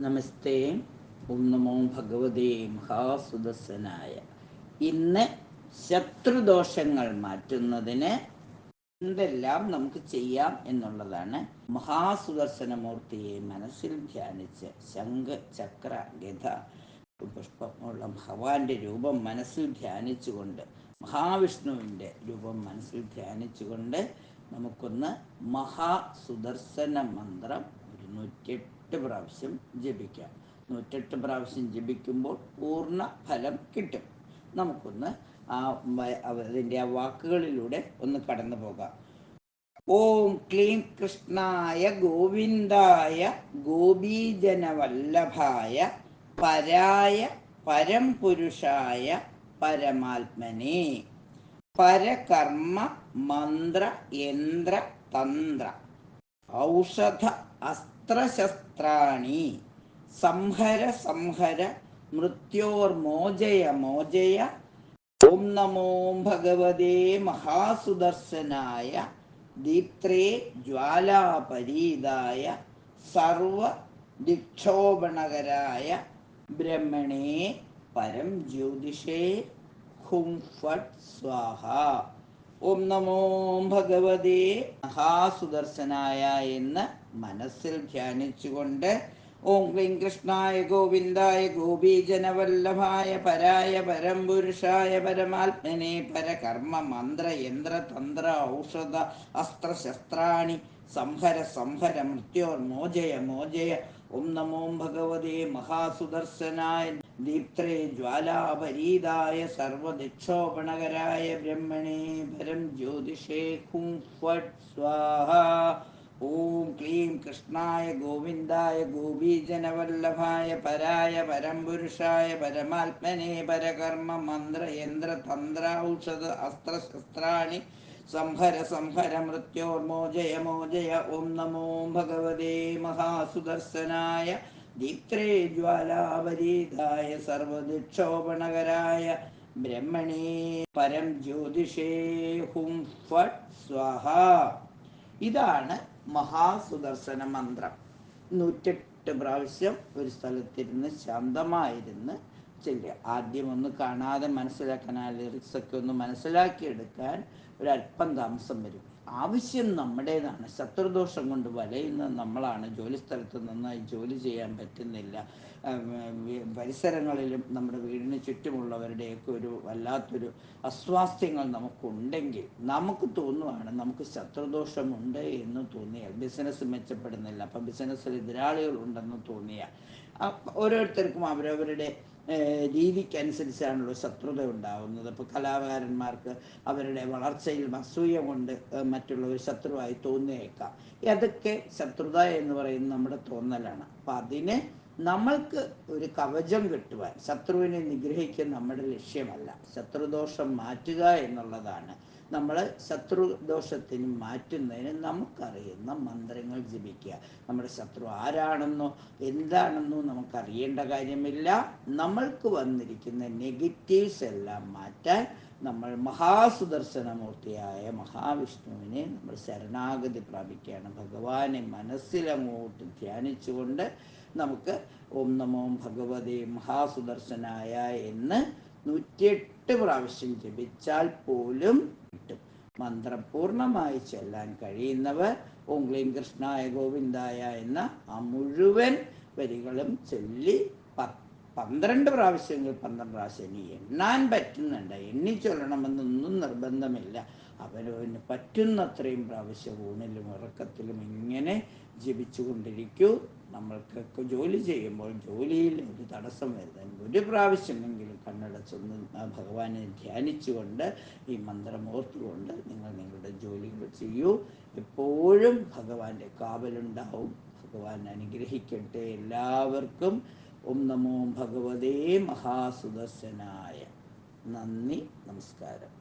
നമസ്തേ. ഓം നമോ ഭഗവതേ മഹാസുദർശനായ. ഇന്ന് ശത്രുദോഷങ്ങൾ മാറ്റുന്നതിന് എന്തെല്ലാം നമുക്ക് ചെയ്യാം എന്നുള്ളതാണ്. മഹാസുദർശനമൂർത്തിയെ മനസ്സിൽ ധ്യാനിച്ച് ശംഖ്, ചക്ര, ഗദ, പുഷ്പമുള്ള ഭഗവാന്റെ രൂപം മനസ്സിൽ ധ്യാനിച്ചുകൊണ്ട്, മഹാവിഷ്ണുവിൻ്റെ രൂപം മനസ്സിൽ ധ്യാനിച്ചുകൊണ്ട് നമുക്കൊന്ന് മഹാസുദർശന മന്ത്രം 108 പ്രാവശ്യം ജപിക്കാം. 108 പ്രാവശ്യം ജപിക്കുമ്പോൾ പൂർണ്ണ ഫലം കിട്ടും. നമുക്കൊന്ന് അതിൻ്റെ ആ വാക്കുകളിലൂടെ ഒന്ന് കടന്നു പോകാം. ഓം ക്ലീം കൃഷ്ണായ ഗോവിന്ദായ ഗോപീജനവല്ലഭായ പരായ പരംപുരുഷായ പരമാത്മനെ പരകർമ്മ മന്ത്ര യന്ത്ര തന്ത്ര ഔഷധ അസ്ത്രശസ്ത്രാണി സംഹര സംഹര മൃത്യോർമോചയ മോചയ. ഓം നമോ ഭഗവതേ മഹാസുദർശനായ ദീപ്ത്രേ ജ്വാലാപരീതായ സർവദിക്ഷോഭണകരായ ബ്രഹ്മണേ പരം ജ്യോതിഷേ ഹും ഫട് സ്വാഹ. ഓം നമോ ഭഗവതേ മഹാസുദർശനായ എന്ന് മനസ്സിൽ ധ്യാനിച്ചുകൊണ്ട് ഓം ക്ലീം കൃഷ്ണായ ഗോവിന്ദായ ഗോപീജനവല്ലഭായ പരായ പരംപുരുഷായ പരമാത്മനെ പരകർമ്മ മന്ത്ര യന്ത്ര തന്ത്ര ഔഷധ അസ്ത്രശസ്ത്രാണി സംഹര സംഹര മൃത്യോർമോചയ മോചയ. ഓം നമോ ഭഗവതേ മഹാസുദർശനായ ദീപ്ത്രേ ജ്വാലാപരീതായ സർവദിക്ഷോപണകരായ ബ്രഹ്മണേ പരം ജ്യോതിഷേ ഹും ഫട് സ്വാഹ. ഓം ക്ലീം കൃഷ്ണായ ഗോവിന്ദായ ഗോപീജനവല്ലഭായ പരായ പരംപുരുഷായ പരമാത്മനെ പരകർമ്മ മന്ത്ര യന്ത്ര തന്ത്ര ഔഷധ അസ്ത്രശസ്ത്രാണി സംഹര സംഹര മൃത്യോർമോചയ മോചയ. ഓം നമോ ഭഗവതേ മഹാസുദർശനായ ദീപ്ത്രേ ജ്വാലാപരീതായ സർവദിക്ഷോപണകരായ ബ്രഹ്മണേ പരം ജ്യോതിഷേ ഹും ഫട് സ്വാഹ. ഇതാണ് മഹാസുദർശന മന്ത്രം. 108 പ്രാവശ്യം ഒരു സ്ഥലത്തിരുന്ന് ശാന്തമായിരുന്ന് ചെല്ലുക. ആദ്യം ഒന്ന് കാണാതെ മനസ്സിലാക്കാൻ, ആ ലിറിക്സൊക്കെ ഒന്ന് മനസ്സിലാക്കിയെടുക്കാൻ ഒരല്പം താമസം വരും. ആവശ്യം നമ്മുടേതാണ്. ശത്രുദോഷം കൊണ്ട് വലയുന്നത് നമ്മളാണ്. ജോലിസ്ഥലത്ത് നന്നായി ജോലി ചെയ്യാൻ പറ്റുന്നില്ല. പരിസരങ്ങളിലും നമ്മുടെ വീടിന് ചുറ്റുമുള്ളവരുടെയൊക്കെ ഒരു വല്ലാത്തൊരു അസ്വാസ്ഥ്യങ്ങൾ നമുക്കുണ്ടെങ്കിൽ നമുക്ക് തോന്നുവാണ് നമുക്ക് ശത്രുദോഷമുണ്ട് എന്ന് തോന്നിയാൽ, ബിസിനസ് മെച്ചപ്പെടുന്നില്ല, അപ്പം ബിസിനസ്സിൽ എതിരാളികളുണ്ടെന്ന് തോന്നിയാൽ, ഓരോരുത്തർക്കും അവരവരുടെ രീതിക്കനുസരിച്ചാണല്ലോ ശത്രുത ഉണ്ടാകുന്നത്. ഇപ്പോൾ കലാകാരന്മാർക്ക് അവരുടെ വളർച്ചയിൽ അസൂയ കൊണ്ട് മറ്റുള്ളവർ ശത്രുവായി തോന്നിയേക്കാം. അതൊക്കെ ശത്രുത എന്ന് പറയുന്നത് നമ്മുടെ തോന്നലാണ്. അപ്പം അതിന് നമ്മൾക്ക് ഒരു കവചം കിട്ടുവാൻ, ശത്രുവിനെ നിഗ്രഹിക്കുക നമ്മുടെ ലക്ഷ്യമല്ല. ശത്രുദോഷം മാറ്റുക എന്നുള്ളതാണ്. നമ്മൾ ശത്രുദോഷത്തിന് മാറ്റുന്നതിന് നമുക്കറിയുന്ന മന്ത്രങ്ങൾ ജപിക്കുക. നമ്മുടെ ശത്രു ആരാണെന്നോ എന്താണെന്നോ നമുക്കറിയേണ്ട കാര്യമില്ല. നമ്മൾക്ക് വന്നിരിക്കുന്ന നെഗറ്റീവ്സ് എല്ലാം മാറ്റാൻ നമ്മൾ മഹാസുദർശനമൂർത്തിയായ മഹാവിഷ്ണുവിനെ നമ്മൾ ശരണാഗതി പ്രാപിക്കുകയാണ്. ഭഗവാനെ മനസ്സിലങ്ങോട്ട് ധ്യാനിച്ചുകൊണ്ട് നമുക്ക് ഓം നമോ ഭഗവതേ മഹാസുദർശനായ എന്ന് 108 പ്രാവശ്യം ജപിച്ചാൽ പോലും കിട്ടും. മന്ത്രം പൂർണ്ണമായി ചൊല്ലാൻ കഴിയുന്നവർ ഓം ക്ലീം കൃഷ്ണായ ഗോവിന്ദായ എന്ന ആ മുഴുവൻ വരികളും ചൊല്ലി 12 പ്രാവശ്യങ്ങൾ 12 പ്രാവശ്യം ഇനി എണ്ണാൻ പറ്റുന്നുണ്ട്. എണ്ണി ചൊല്ലണമെന്നൊന്നും നിർബന്ധമില്ല. അവനവന് പറ്റുന്നത്രയും പ്രാവശ്യം ഊണിലും ഉറക്കത്തിലും ഇങ്ങനെ ജപിച്ചു കൊണ്ടിരിക്കൂ. നമ്മൾക്കൊക്കെ ജോലി ചെയ്യുമ്പോൾ ജോലിയിൽ ഒരു തടസ്സം വരുന്നതിന് ഒരു പ്രാവശ്യമെങ്കിലും കണ്ണടച്ചൊന്ന് ഭഗവാനെ ധ്യാനിച്ചുകൊണ്ട് ഈ മന്ത്രം ഓർത്തുകൊണ്ട് നിങ്ങൾ നിങ്ങളുടെ ജോലികൾ ചെയ്യൂ. എപ്പോഴും ഭഗവാന്റെ കാവലുണ്ടാവും. ഭഗവാൻ അനുഗ്രഹിക്കട്ടെ എല്ലാവർക്കും. ഓം നമോ ഭഗവതേ മഹാസുദർശനായ. നന്ദി, നമസ്കാരം.